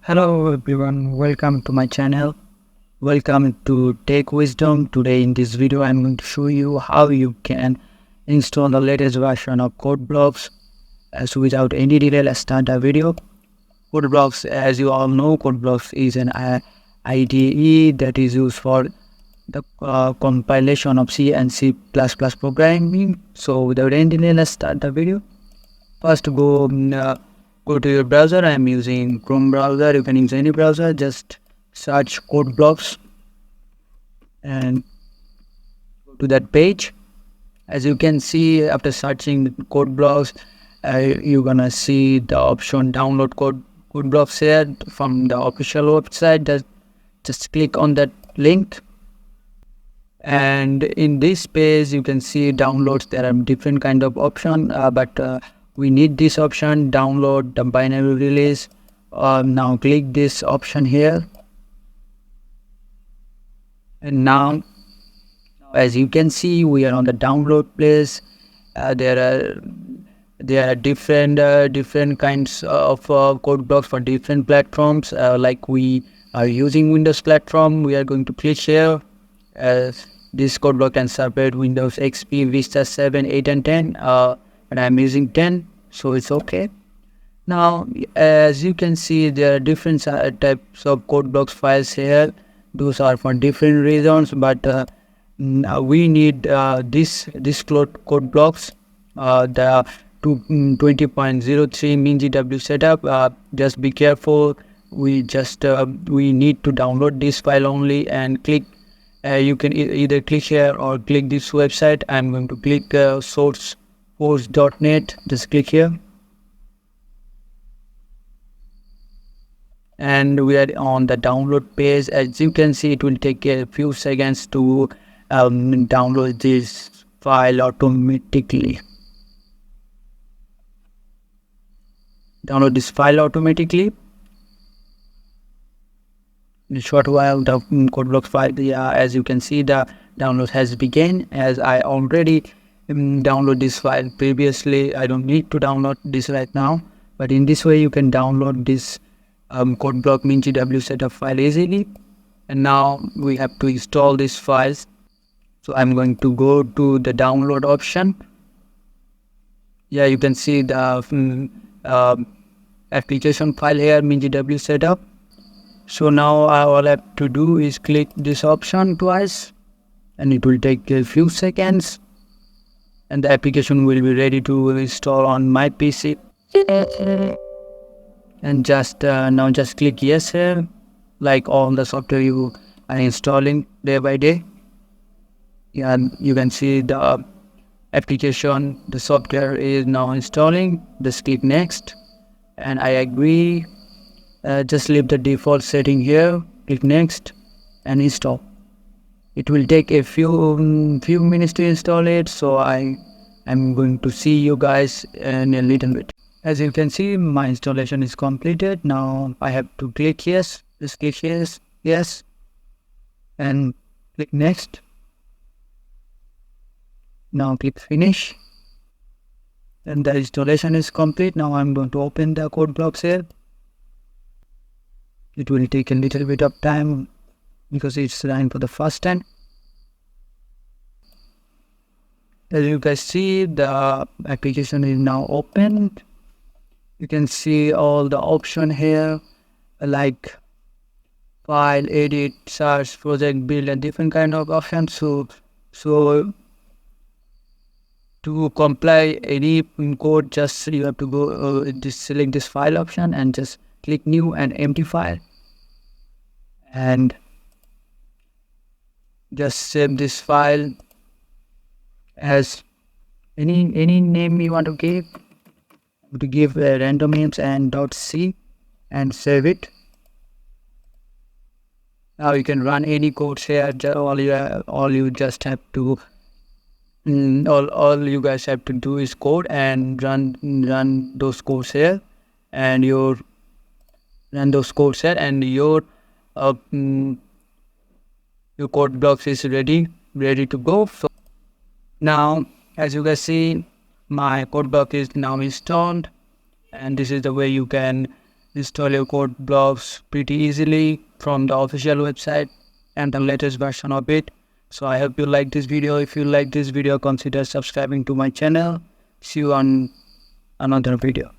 Hello everyone, welcome to my channel. Welcome to Tech Wisdom. Today in this video I'm going to show you how you can install the latest version of CodeBlocks. So without any delay, let's start the video. CodeBlocks, as you all know, CodeBlocks is an IDE that is used for the compilation of C and C++ programming. So without any delay, let's start the video. First, go to your browser. I'm using Chrome browser. You can use any browser. Just search CodeBlocks and go to that page. As you can see, after searching CodeBlocks, you're gonna see the option download CodeBlocks here from the official website. Just click on that link. And in this page, you can see downloads. There are different kind of option, but we need this option, download the binary release. Now click this option here. And now, as you can see, we are on the download place. There are different kinds of CodeBlocks for different platforms. Like we are using Windows platform, we are going to click here. This CodeBlock can support Windows XP, Vista 7, 8 and 10. And I'm using 10, so it's okay. Now, as you can see, there are different types of CodeBlocks files here. Those are for different reasons, but we need this CodeBlocks, the 20.03 MinGW setup. Just be careful. We need to download this file only and click. You can either click here or click this website. I'm going to click sourceforce.net. Just click here. And we are on the download page. As you can see, it will take a few seconds to download this file automatically. Download this file automatically. In a short while, the CodeBlocks file, as you can see, the download has begun. As I already download this file previously, I don't need to download this right now. But in this way, you can download this CodeBlock MinGW setup file easily. And now we have to install these files. So I'm going to go to the download option. Yeah, you can see the application file here, MinGW setup. So now all I have to do is click this option twice, and it will take a few seconds, and the application will be ready to install on my PC. And now just click yes here, like all the software you are installing day by day. Yeah, you can see the application, the software is now installing. Just click next, and I agree. Just leave the default setting here, click next and install. It will take a few minutes to install it, so I'm going to see you guys in a little bit. As you can see, my installation is completed. Now I have to click yes. Just click yes, and click next. Now click finish, and the installation is complete. Now I'm going to open the CodeBlocks here. It will take a little bit of time because it's running for the first time. As you guys see, the application is now open. You can see all the options here, like file, edit, search, project, build, and different kind of options. So to compile any code, just you have to go just select this file option and just click new and empty file, and just save this file as any name you want to give. To give random names and .c and save it. Now you can run any codes here. All you just have to all you guys have to do is code and run those codes here, and your CodeBlocks is ready to go. So now, as you guys see, my CodeBlock is now installed, and this is the way you can install your CodeBlocks pretty easily from the official website and the latest version of it. So I hope you like this video. If you like this video, consider subscribing to my channel. See you on another video.